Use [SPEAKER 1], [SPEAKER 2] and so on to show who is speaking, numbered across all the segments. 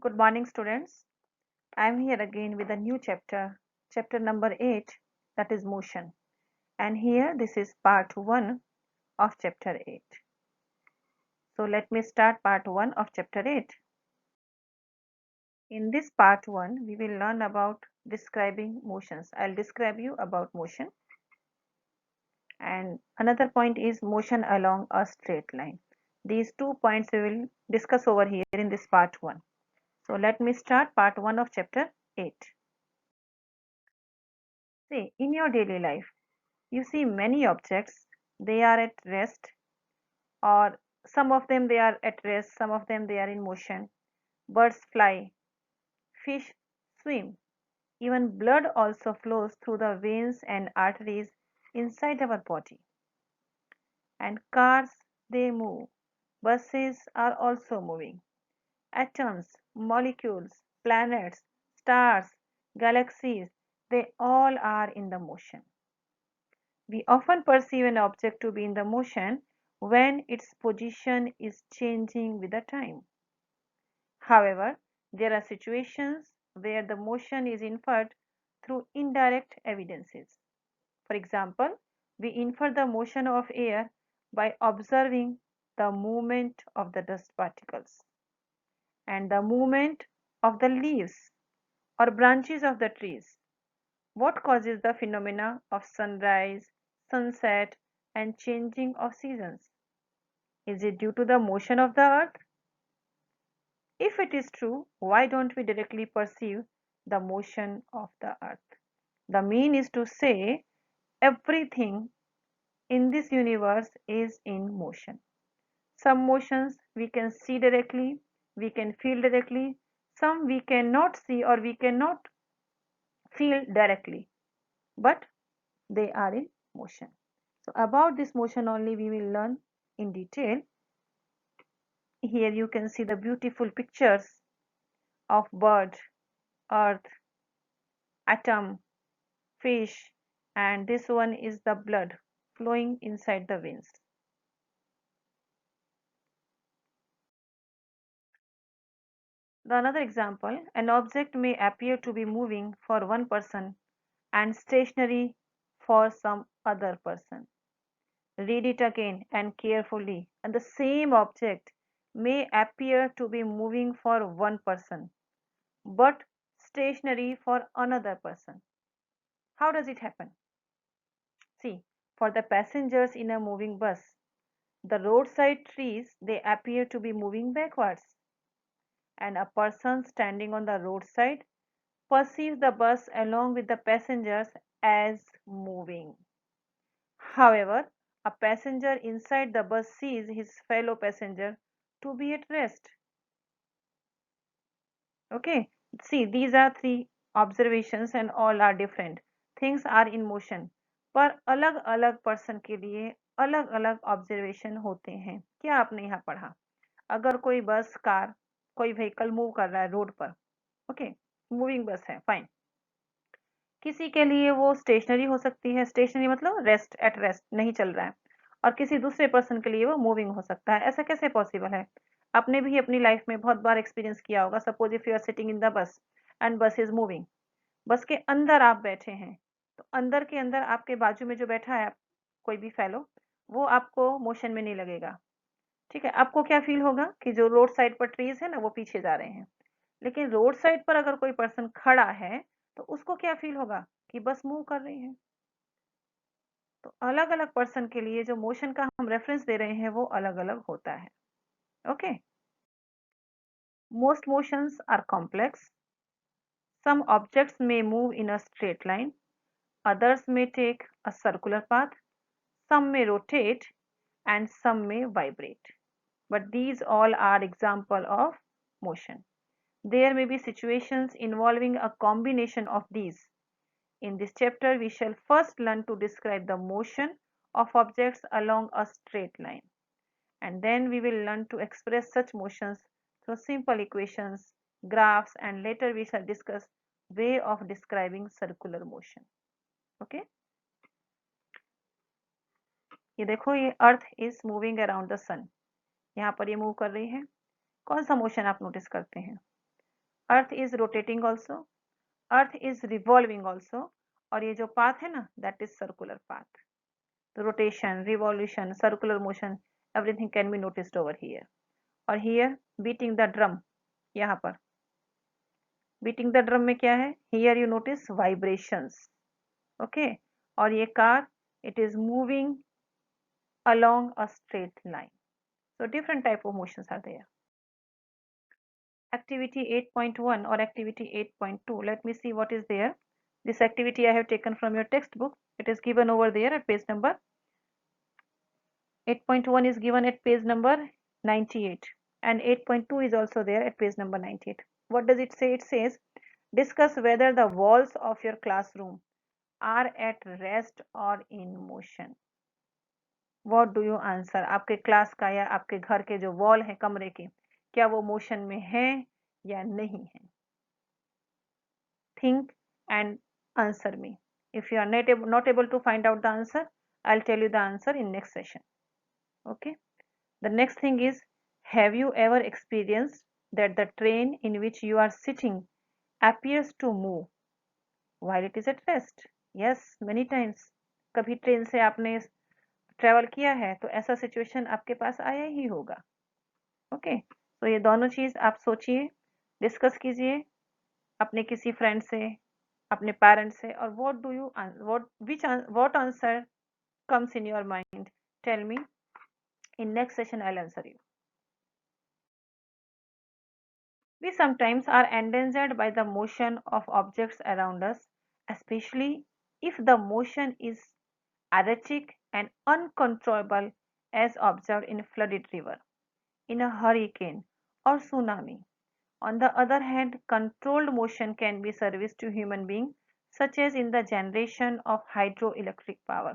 [SPEAKER 1] Good morning, students. I am here again with a new chapter, chapter number 8, that is motion. And here, this is part 1 of chapter 8. So, let me start part 1 of chapter 8. In this part 1, we will learn about describing motions. I'll describe you about motion. And another point is motion along a straight line. These 2 points we will discuss over here in this part 1. So, let me start part 1 of chapter 8. See, in your daily life, you see many objects, they are at rest, or some of them they are at rest, some of them they are in motion. Birds fly, fish swim, even blood also flows through the veins and arteries inside our body. And cars, they move. Buses are also moving. Atoms, molecules, planets, stars, galaxies, they all are in the motion. We often perceive an object to be in the motion when its position is changing with the time. However, there are situations where the motion is inferred through indirect evidences. For example, we infer the motion of air by observing the movement of the dust particles and the movement of the leaves or branches of the trees. What causes the phenomena of sunrise, sunset, and changing of seasons? Is it due to the motion of the earth? If it is true, why don't we directly perceive the motion of the earth? The mean is to say everything in this universe is in motion. Some motions we can see directly, we can feel directly, some we cannot see or we cannot feel directly, but they are in motion. So about this motion only we will learn in detail. Here you can see the beautiful pictures of bird, earth, atom, fish, and this one is the blood flowing inside the veins. The another example, an object may appear to be moving for one person and stationary for some other person. Read it again and carefully, and the same object may appear to be moving for one person but stationary for another person. How does it happen? See, for the passengers in a moving bus, the roadside trees they appear to be moving backwards, and a person standing on the roadside perceives the bus along with the passengers as moving. However, a passenger inside the bus sees his fellow passenger to be at rest. Okay, see, these are 3 observations and all are different. Things are in motion, पर अलग अलग person के लिए अलग अलग observation होते हैं. क्या आपने यहाँ पढ़ा? अगर कोई बस, कार, कोई व्हीकल मूव कर रहा है रोड पर, ओके, मूविंग बस है, फाइन. किसी के लिए वो स्टेशनरी हो सकती है, स्टेशनरी मतलब रेस्ट, एट रेस्ट, नहीं चल रहा है, और किसी दूसरे पर्सन के लिए वो मूविंग हो सकता है. ऐसा कैसे पॉसिबल है? आपने भी अपनी लाइफ में बहुत बार एक्सपीरियंस किया होगा. Suppose if you are sitting in the bus and bus is moving, bus के अंदर आप बैठे हैं, तो अंदर के अंदर आपके बाजू में जो बैठा है कोई भी फेलो, वो आपको मोशन में नहीं लगेगा. ठीक है, आपको क्या फील होगा कि जो रोड साइड पर ट्रीज है ना वो पीछे जा रहे हैं. लेकिन रोड साइड पर अगर कोई पर्सन खड़ा है तो उसको क्या फील होगा कि बस मूव कर रही है. तो अलग अलग पर्सन के लिए जो मोशन का हम रेफरेंस दे रहे हैं वो अलग अलग होता है. Okay, most motions are complex. Some objects may move in a straight line, others may take a circular path, some may rotate, and some may vibrate. But these all are example of motion. There may be situations involving a combination of these. In this chapter, we shall first learn to describe the motion of objects along a straight line, and then we will learn to express such motions through simple equations, graphs, and later we shall discuss way of describing circular motion. Okay? ये देखो, ये earth is moving around the sun. यहाँ पर ये move कर रही है. कौन सा मोशन आप नोटिस करते हैं? Earth is rotating also, earth is revolving also, और ये जो पाथ है ना दैट इज सर्कुलर पाथ. तो rotation, revolution, circular motion, everything can be noticed over here. और हियर बीटिंग द ड्रम, यहाँ पर बीटिंग द ड्रम में क्या है, here you notice vibrations. Okay, और ये car, it is moving along a straight line. So different type of motions are there. Activity 8.1 or activity 8.2. Let me see what is there. This activity I have taken from your textbook. It is given over there at page number 8.1 is given at page number 98, and 8.2 is also there at page number 98. What does it say? It says discuss whether the walls of your classroom are at rest or in motion. What do you answer? आपके class का या आपके घर के जो wall है कमरे के, क्या वो मोशन में है या नहीं है? Think and answer me. If you are not able to find out the answer, I'll tell you the answer in next session. Okay. The next thing is, have you ever experienced that the train in which you are sitting appears to move while it is at rest? Yes, many times. कभी train से आपने travel किया है तो ऐसा situation आपके पास आया ही होगा. ओके, तो ये दोनों चीज आप सोचिए, डिस्कस कीजिए अपने किसी फ्रेंड से, अपने पेरेंट्स से, और what answer comes in your mind, tell me. In next session I will answer you. We sometimes are endangered by the motion of objects around us, especially if the motion is erratic and uncontrollable, as observed in flooded river, in a hurricane or tsunami. On the other hand, controlled motion can be service to human beings, such as in the generation of hydroelectric power.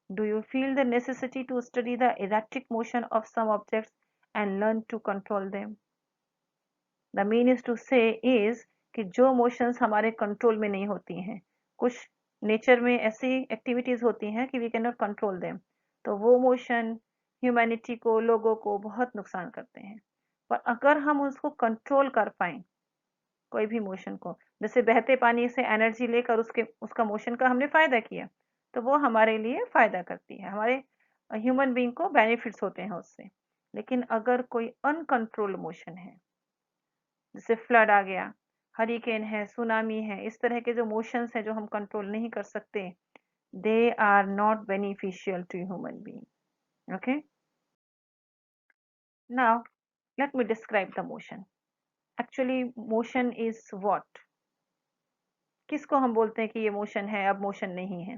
[SPEAKER 1] Do you feel the necessity to study the erratic motion of some objects and learn to control them? The mean is to say is कि जो motions हमारे control में नहीं होती हैं, कुछ nature में ऐसी एक्टिविटीज होती हैं कि we can not control them, तो वो मोशन ह्यूमैनिटी को, लोगों को बहुत नुकसान करते हैं. पर अगर हम उसको कंट्रोल कर पाए, कोई भी मोशन को, जैसे बहते पानी से एनर्जी लेकर उसका मोशन का हमने फायदा किया, तो वो हमारे लिए फायदा करती है, हमारे ह्यूमन बीइंग को बेनिफिट्स होते हैं उससे. लेकिन अगर कोई अनकंट्रोल्ड मोशन है, जैसे फ्लड आ गया, हरिकेन है, सुनामी है, इस तरह के जो मोशंस हैं जो हम कंट्रोल नहीं कर सकते, they are not beneficial to human being. Okay, now let me describe the motion. Actually motion is what, किसको हम बोलते हैं कि ये मोशन है, अब मोशन नहीं है?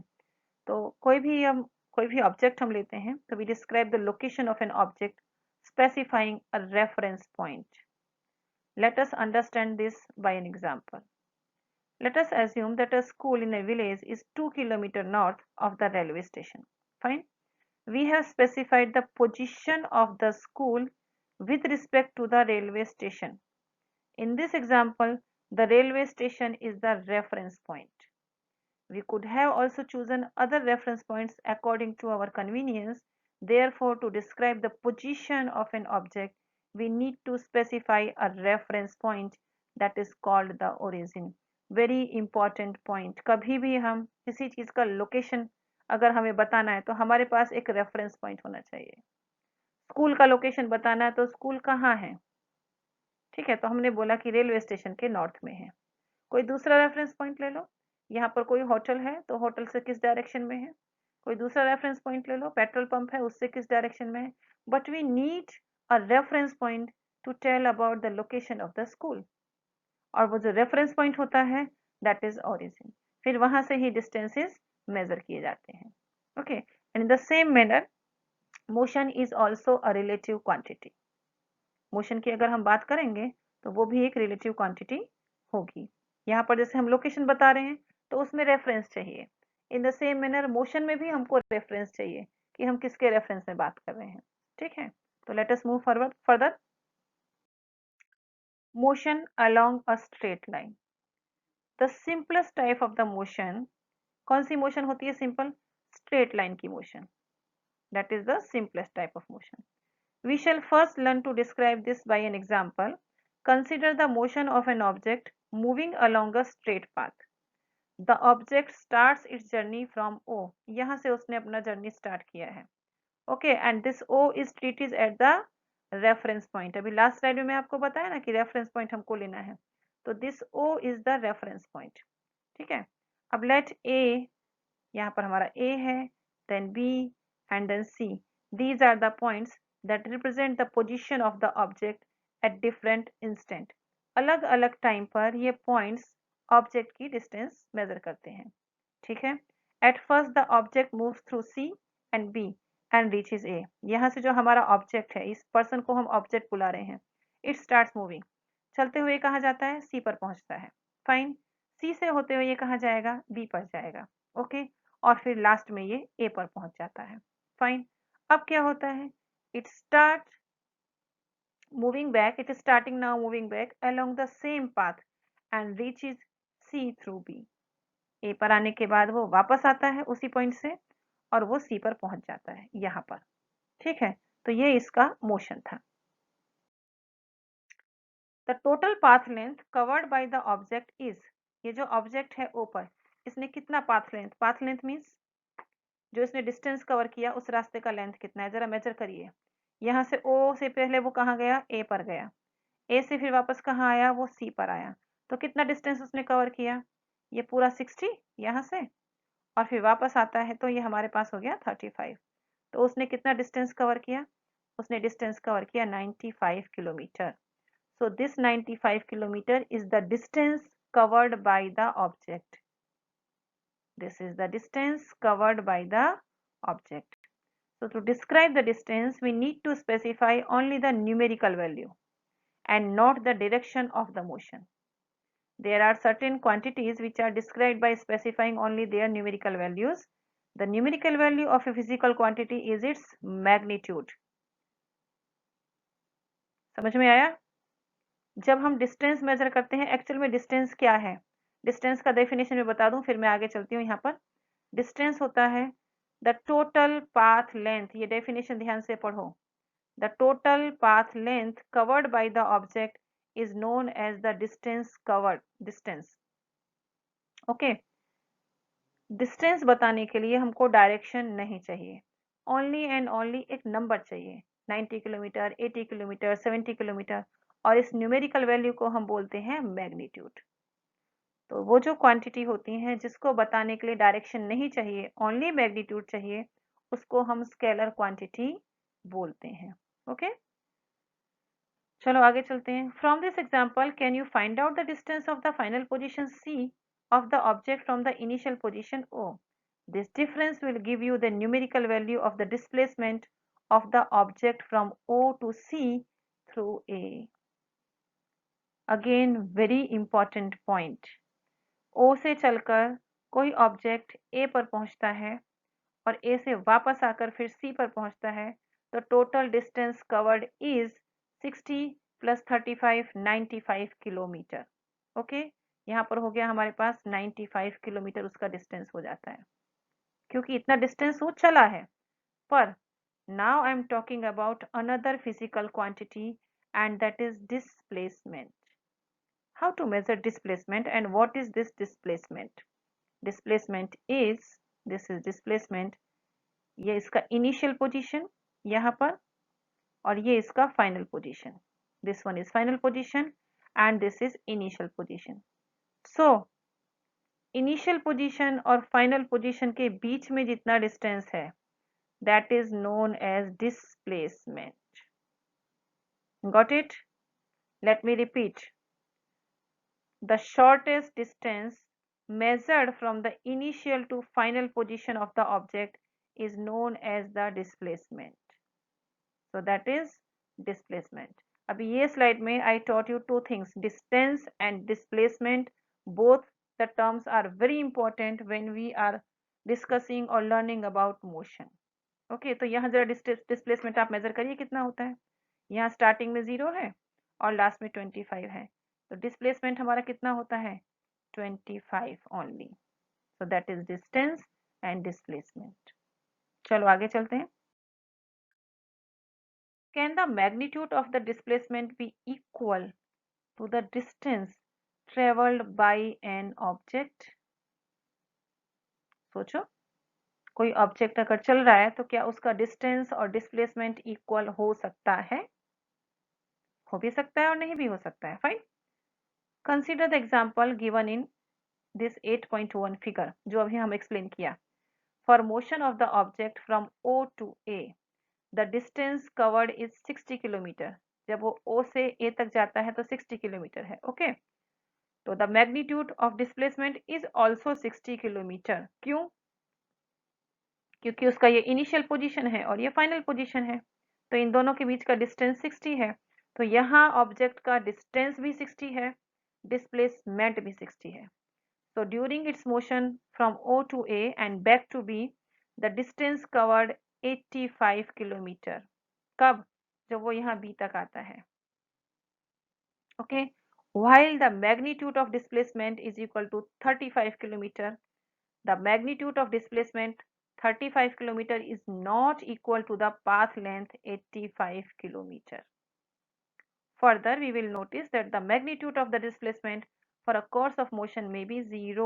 [SPEAKER 1] तो कोई भी ऑब्जेक्ट हम लेते हैं तो we describe the location of an object specifying a reference point. Let us understand this by an example. Let us assume that a school in a village is 2 kilometers north of the railway station. Fine. We have specified the position of the school with respect to the railway station. In this example, the railway station is the reference point. We could have also chosen other reference points according to our convenience. Therefore, to describe the position of an object, we need to specify a reference point that is called the origin. Very important point. कभी भी हम किसी चीज का location अगर हमें बताना है तो हमारे पास एक रेफरेंस पॉइंट होना चाहिए. स्कूल का लोकेशन बताना है तो स्कूल कहाँ है, ठीक है, तो हमने बोला कि रेलवे स्टेशन के नॉर्थ में है. कोई दूसरा रेफरेंस पॉइंट ले लो, यहाँ पर कोई होटल है तो होटल से किस डायरेक्शन में है. कोई दूसरा रेफरेंस पॉइंट ले लो, पेट्रोल पंप है उससे किस डायरेक्शन में है. But we need a reference point to tell about the location of the school, और वो जो रेफरेंस पॉइंट होता है दैट इज ओरिजिन. फिर वहां से ही डिस्टेंसेस मेजर किए जाते हैं. Okay, and in the same manner motion is also a relative quantity. Motion की अगर हम बात करेंगे तो वो भी एक रिलेटिव क्वांटिटी होगी. यहाँ पर जैसे हम लोकेशन बता रहे हैं तो उसमें रेफरेंस चाहिए. In the same manner motion में भी हमको रेफरेंस चाहिए कि हम किसके रेफरेंस में बात कर रहे हैं. ठीक है, तो let us move forward further. Motion along a straight line. The simplest type of the motion, कौन सी मोशन होती है सिंपल? स्ट्रेट लाइन की motion. That is the simplest type of motion. We shall first learn to describe this by an example. Consider the motion of an object moving along a straight path. The object starts its journey from O. यहाँ से उसने अपना journey start किया है. Okay, and this O is treated at the reference point. अभी last slide में मैं आपको बताया ना कि रेफरेंस पॉइंट हमको लेना है. तो this O is the reference point. ठीक है. अब लेट A, यहाँ पर हमारा A है, then B and then C. These are the points that represent the position of the object at different instant. अलग अलग टाइम पर ये पॉइंट्स ऑब्जेक्ट की डिस्टेंस मेजर करते हैं. ठीक है. At first the object moves through C and B and reaches A. यहाँ से जो हमारा ऑब्जेक्ट है, इस पर्सन को हम ऑब्जेक्ट बुला रहे हैं, इट स्टार्ट्स मूविंग. चलते हुए कहाँ जाता है? C पर पहुंचता है. फाइन. C से होते हुए ये कहाँ जाएगा? B पर जाएगा. ओके. और फिर लास्ट में ये A पर पहुंच जाता है. फाइन. अब क्या होता है? It start moving back. It is starting now moving back along the same path and reaches C through B. A पर आने के बाद वो वापस आता है उसी पॉइंट से और वो C पर पहुंच जाता है यहाँ पर. ठीक है. तो ये इसका मोशन था. The total path length covered by the object is, ये जो ऑब्जेक्ट है O पर, इसने कितना path length? Path length means जो इसने डिस्टेंस कवर किया उस रास्ते का लेंथ कितना है, जरा मेजर करिए. यहाँ से O से पहले वो कहाँ गया? A पर गया. ए से फिर वापस कहाँ आया? वो सी पर आया. तो कितना डिस्टेंस उसने कवर किया? ये पूरा 60 यहाँ से, और फिर वापस आता है तो ये हमारे पास हो गया 35. तो उसने कितना डिस्टेंस कवर किया? उसने डिस्टेंस कवर किया 95 kilometre. So this 95 kilometre is the distance covered by the object. This is the distance covered by the object. So to describe the distance, we need to specify only the numerical value and not the direction of the motion. There are certain quantities which are described by specifying only their numerical values. The numerical value of a physical quantity is its magnitude. समझ में आया? जब हम distance measure करते हैं, actual में distance क्या है? डिस्टेंस का डेफिनेशन मैं बता दूं, फिर मैं आगे चलती हूँ. यहाँ पर डिस्टेंस होता है द टोटल पाथ लेंथ. ये डेफिनेशन ध्यान से पढ़ो. The total path length covered by the object is known as the distance covered. Distance. Okay. Distance बताने के लिए हमको डायरेक्शन नहीं चाहिए, ओनली एंड ओनली एक नंबर चाहिए. 90 किलोमीटर, 80 किलोमीटर, 70 किलोमीटर, और इस न्यूमेरिकल वैल्यू को हम बोलते हैं मैग्नीट्यूड. तो वो जो क्वांटिटी होती हैं जिसको बताने के लिए डायरेक्शन नहीं चाहिए, ओनली मैग्नीट्यूड चाहिए, उसको हम स्केलर क्वांटिटी बोलते हैं. ओके. चलो आगे चलते हैं. From this example can you find out the distance of the final position C of the object from the initial position O. This difference will give you the numerical value of the displacement of the object from O to C through A. Again very important point. O से चलकर कोई object A पर पहुंचता है और A से वापस आकर फिर C पर पहुंचता है, तो total distance covered is 60 plus 35 95 kilometre. Okay. यहाँ पर हो गया हमारे पास 95 किलोमीटर उसका डिस्टेंस हो जाता है, क्योंकि इतना डिस्टेंस वो चला है. पर now I am talking about another physical quantity and that is displacement. How to measure displacement and what is this displacement? Displacement is, this is displacement, ये इसका इनिशियल पोजीशन यहाँ पर, और ये इसका final position. This one is final position and this is initial position. So initial position और final position के बीच में जितना डिस्टेंस है, that is known as displacement. Got it? Let me repeat. The shortest distance measured from the initial to final position of the object is known as the displacement. So that is displacement. अभी ये slide में I taught you two things, distance and displacement. Both the terms are very important when we are discussing or learning about motion. Okay, तो यहाँ जरा displacement आप major करिए कितना होता है. यहाँ स्टार्टिंग में 0 है और लास्ट में 25 है, तो डिस्प्लेसमेंट हमारा कितना होता है? 25 only. So that is distance and displacement. चलो आगे चलते हैं. Can the magnitude of the displacement be equal to the distance traveled by an object? सोचो, कोई ऑब्जेक्ट अगर चल रहा है तो क्या उसका डिस्टेंस और डिस्प्लेसमेंट इक्वल हो सकता है? हो भी सकता है और नहीं भी हो सकता है। Fine, consider the example given in this 8.1 figure जो अभी हम एक्सप्लेन किया। For motion of the object from O to A the distance covered is 60 kilometre. जब वो ओ से ए तक जाता है तो 60 किलोमीटर है। ओके, तो the magnitude of displacement is also 60 kilometre. क्यों? क्योंकि उसका ये इनिशियल पोजीशन है और ये फाइनल पोजीशन है, तो इन दोनों के बीच का डिस्टेंस 60 है। तो यहाँ ऑब्जेक्ट का डिस्टेंस भी 60 है, डिस्प्लेसमेंट भी 60 है। So during its motion from O to A and back to B, the distance covered 85 kilometre. कब? जब वो यहाँ B तक आता है। Okay, while the magnitude of displacement is equal to 35 kilometer, the magnitude of displacement 35 kilometer is not equal to the path length 85 kilometer. Further, we will notice that the magnitude of the displacement for a course of motion may be 0,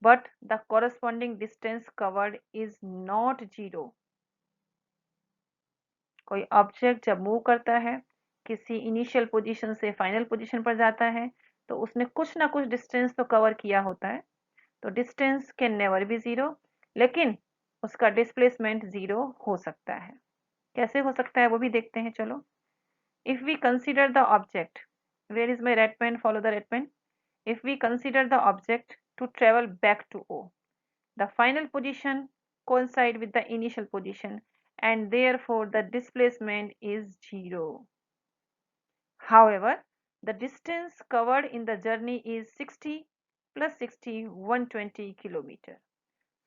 [SPEAKER 1] but the corresponding distance covered is not 0. कोई object जब move करता है, किसी initial position से final position पर जाता है, तो उसने कुछ ना कुछ डिस्टेंस तो कवर किया होता है। तो डिस्टेंस कैन नेवर बी 0, लेकिन उसका डिस्प्लेसमेंट 0 हो सकता है। कैसे हो सकता है वो भी देखते हैं। चलो, if we consider the object, where is my red pen, follow the red pen. If we consider the object to travel back to O, the final position coincide with the initial position and therefore the displacement is 0. However, the distance covered in the journey is 60 plus 60, 120 kilometer.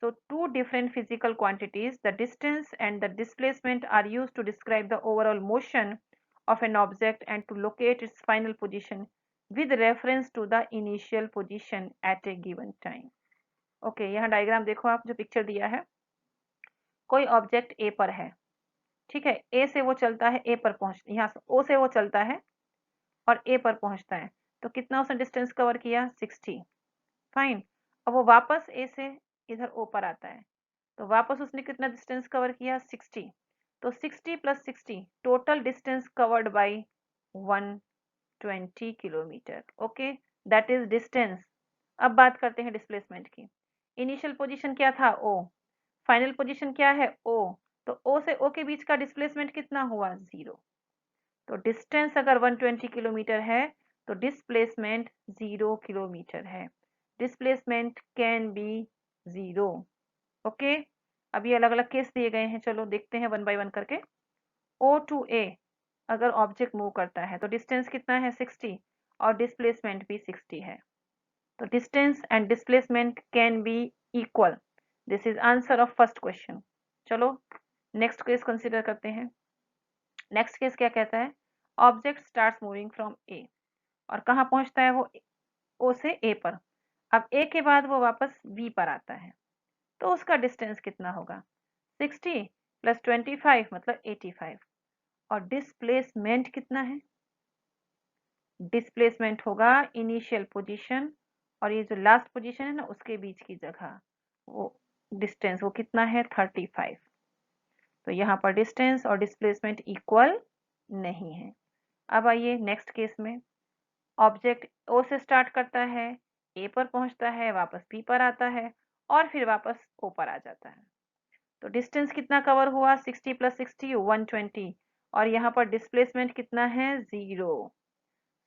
[SPEAKER 1] So two different physical quantities, the distance and the displacement, are used to describe the overall motion of an object and to locate its final position with reference to the initial position at a given time. Okay, यहाँ diagram देखो आप, जो picture दिया है, कोई object A पर है, ठीक है, ए से वो चलता है, ए पर पहुंच, यहाँ से ओ से वो चलता है और ए पर पहुंचता है, तो कितना उसने डिस्टेंस कवर किया? 60। फाइन, अब वो वापस ए से इधर ओ पर आता है, तो वापस उसने कितना डिस्टेंस कवर किया? 60। तो 60 plus 60, total distance covered by 120 kilometre. Okay, that is distance. अब बात करते हैं डिस्प्लेसमेंट की। इनिशियल पोजीशन क्या था? ओ। फाइनल पोजीशन क्या है? ओ। तो ओ से ओ के बीच का डिस्प्लेसमेंट कितना हुआ? 0। तो डिस्टेंस अगर 120 किलोमीटर है तो डिस्प्लेसमेंट 0 किलोमीटर है। Displacement can be 0। ओके, अब ये अलग अलग केस दिए गए हैं, चलो देखते हैं वन बाय वन करके। ओ टू ए अगर ऑब्जेक्ट मूव करता है तो डिस्टेंस कितना है? 60 और डिस्प्लेसमेंट भी 60 है। तो distance and displacement can be equal. This is answer of first question. चलो नेक्स्ट केस कंसिडर करते हैं। नेक्स्ट केस क्या कहता है? ऑब्जेक्ट स्टार्ट्स मूविंग फ्रॉम ए, और कहाँ पहुंचता है वो? ओ से ए पर। अब ए के बाद वो वापस बी पर आता है, तो उसका डिस्टेंस कितना होगा? 60 प्लस 25 मतलब 85। और डिस्प्लेसमेंट कितना है? डिस्प्लेसमेंट होगा इनिशियल पोजीशन और ये जो लास्ट पोजीशन है ना उसके बीच की जगह, वो डिस्टेंस वो कितना है? 35। तो यहाँ पर डिस्टेंस और डिस्प्लेसमेंट इक्वल नहीं है। अब आइए नेक्स्ट केस में। ऑब्जेक्ट ओ से स्टार्ट करता है, ए पर पहुंचता है, वापस बी पर आता है और फिर वापस ओ पर आ जाता है। तो डिस्टेंस कितना कवर हुआ? 60 प्लस 60, 120। और यहाँ पर डिस्प्लेसमेंट कितना है? 0।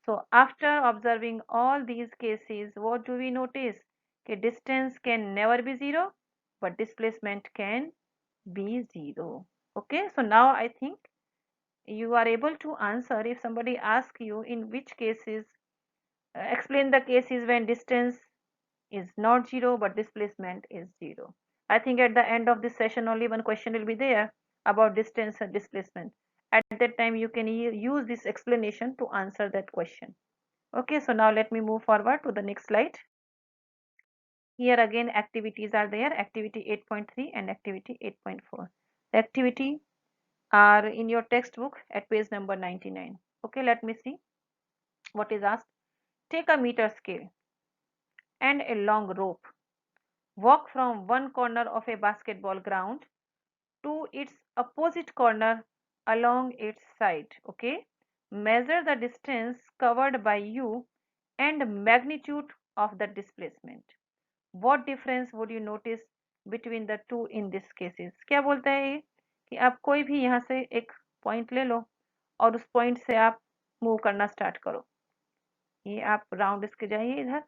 [SPEAKER 1] So after observing all these cases, what do we notice? कि distance can never be 0, but displacement can be 0. Okay, so now I think you are able to answer if somebody asks you in which cases, explain the cases when distance is not 0 but displacement is 0. I think at the end of this session only one question will be there about distance and displacement. At that time you can use this explanation to answer that question. Okay, so now let me move forward to the next slide. Here again activities are there, activity 8.3 and activity 8.4. The activity are in your textbook at page number 99. Okay, let me see. What is asked? Take a meter scale and a long rope. Walk from one corner of a basketball ground to its opposite corner along its side. Okay. Measure the distance covered by you and magnitude of the displacement. What difference would you notice between the two in this cases? क्या बोलता है ये कि आप कोई भी यहाँ से एक पॉइंट ले लो और उस पॉइंट से आप मूव करना स्टार्ट करो। ये आप राउंड इसके जाइए इधर,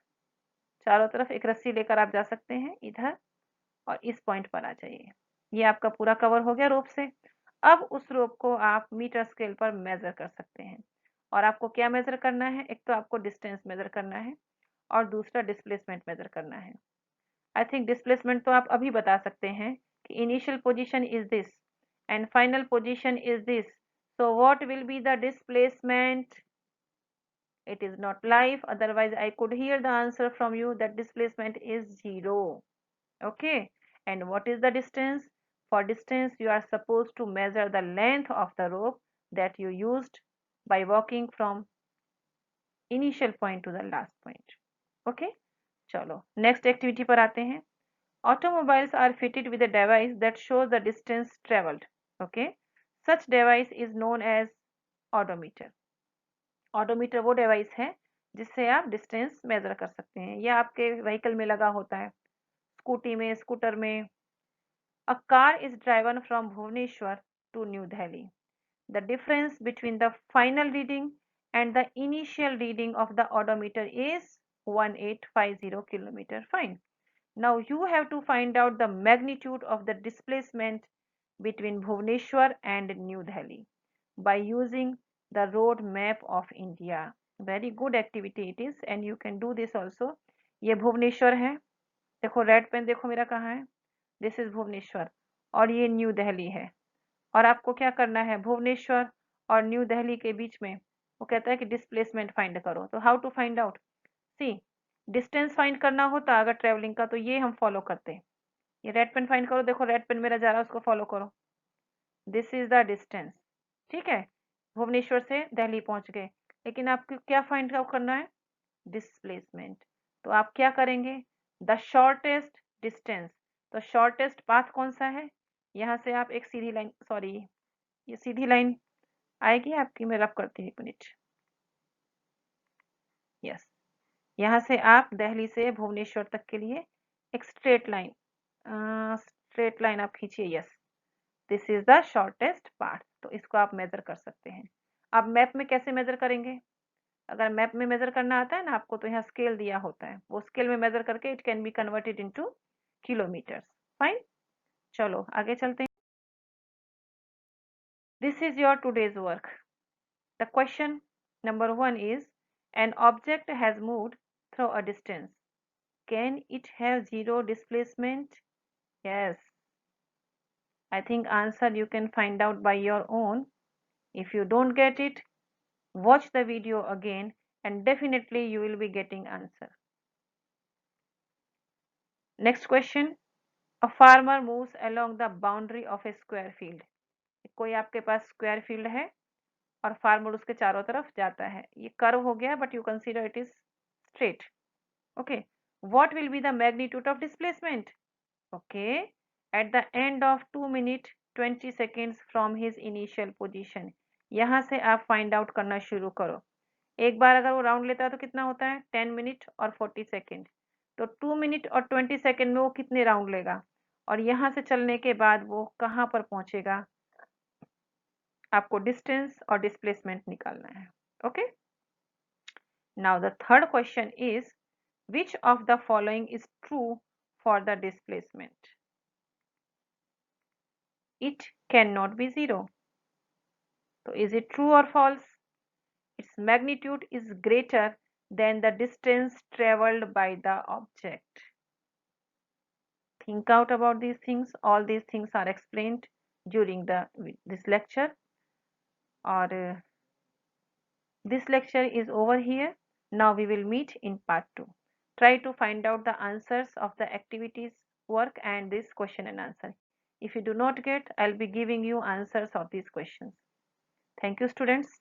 [SPEAKER 1] चारों तरफ एक रस्सी लेकर आप जा सकते हैं इधर और इस पॉइंट पर आ जाइए। ये आपका पूरा कवर हो गया रोप से। अब उस रोप को आप मीटर स्केल पर मेजर कर सकते हैं। और आपको क्या मेजर करना है? एक तो आपको डिस्टेंस मेजर करना है और दूसरा डिस्प्लेसमेंट मेजर करना है। आई थिंक डिस्प्लेसमेंट तो आप अभी बता सकते हैं कि initial position is this and final position is this, so what will be the displacement? It is not live, otherwise I could hear the answer from you that displacement is 0. Okay, and what is the distance? For distance you are supposed to measure the length of the rope that you used by walking from initial point to the last point. Okay, चलो next activity पर आते हैं। Automobiles are fitted with a device that shows the distance traveled. Okay, such device is known as odometer. Odometer वो device है जिससे आप distance measure कर सकते हैं। यह आपके व्हीकल में लगा होता है, स्कूटी में, स्कूटर में। A car is driven from Bhubaneswar to New Delhi. The difference between the final reading and the initial reading of the odometer is 1850 kilometer. Fine. Now you have to find out the magnitude of the displacement between Bhubaneswar and New Delhi by using the road map of India. Very good activity it is and you can do this also. ये भुवनेश्वर है, देखो red pen देखो मेरा कहाँ है, this is Bhubaneswar और ये new Delhi है। और आपको क्या करना है? भुवनेश्वर और न्यू दिल्ली के बीच में वो कहता है कि डिस्प्लेसमेंट फाइंड करो। तो how to find out? See, distance find करना होता अगर ट्रेवलिंग का तो ये हम फॉलो करते हैं। ये रेड पेन फाइंड करो, देखो रेड पेन मेरा जा रहा है उसको फॉलो करो। दिस इज द डिस्टेंस, ठीक है, भुवनेश्वर से दिल्ली पहुंच गए। लेकिन आपको क्या फाइंड आउट करना है? डिस्प्लेसमेंट। तो आप क्या करेंगे? The shortest distance. तो शॉर्टेस्ट पाथ कौन सा है? यहाँ से आप एक सीधी लाइन, सॉरी ये सीधी लाइन आएगी आपकी, मैं रब करती हूँ 1 मिनट। यस, यहाँ से आप दिल्ली से भुवनेश्वर तक के लिए एक स्ट्रेट लाइन आप खींचिए। Yes, this is the shortest path. तो इसको आप मेजर कर सकते हैं। आप मैप में कैसे मेजर करेंगे? अगर मैप में मेजर करना आता है ना आपको, तो यहाँ स्केल दिया होता है, वो स्केल में मेजर करके it can be converted into kilometres. Fine, चलो आगे चलते हैं। This is your today's work. The question number 1 is an object has moved through a distance. Can it have zero displacement? Yes. I think answer you can find out by your own. If you don't get it, watch the video again and definitely you will be getting answer. Next question. A farmer moves along the boundary of a square field. कोई आपके पास square field है और farmer उसके चारों तरफ जाता है। ये कर्व हो गया but you consider it is straight. Okay, what will be the magnitude of displacement? Okay, at the end of 2 minute 20 seconds from his initial position. यहाँ से आप फाइंड आउट करना शुरू करो। एक बार अगर वो राउंड लेता है तो कितना होता है? 10 मिनट और 40 सेकेंड। तो 2 मिनट और 20 सेकेंड में वो कितने राउंड लेगा और यहाँ से चलने के बाद वो कहाँ पर पहुंचेगा? आपको डिस्टेंस और डिस्प्लेसमेंट निकालना है। Okay, now the third question is which of the following is true for the displacement? It can not be zero. तो इज इट ट्रू और false? Its magnitude is greater than the distance traveled by the object. Think out about these things. All these things are explained during this lecture. Or this lecture is over here. Now we will meet in part 2. Try to find out the answers of the activities work and this question and answer. If you do not get, I'll be giving you answers of these questions. Thank you, students.